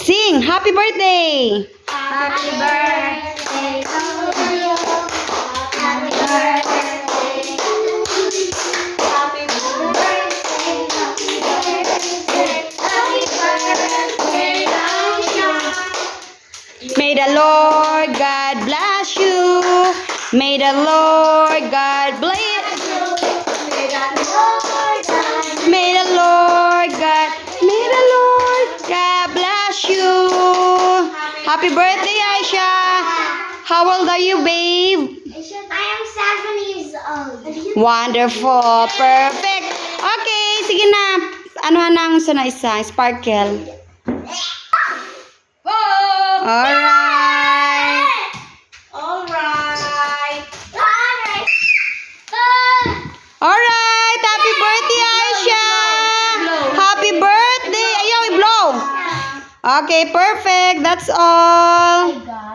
Sing, happy birthday! Happy birthday to you. Happy birthday to you. Happy birthday. Happy birthday. Happy birthday, Aisha. May the Lord God bless you. May the Lord God bless you. May the Lord guide May the Lord God, may the Lord God bless you. Happy birthday, Aisha. How old are you, babe? I am 7 years old. Wonderful. Perfect. Okay, sige na. Ano nang sa na isa? Sparkle. Alright. Alright. Alright. Happy birthday, Aisha. Happy birthday. Ayaw, i-blow. Okay, perfect. That's all. God.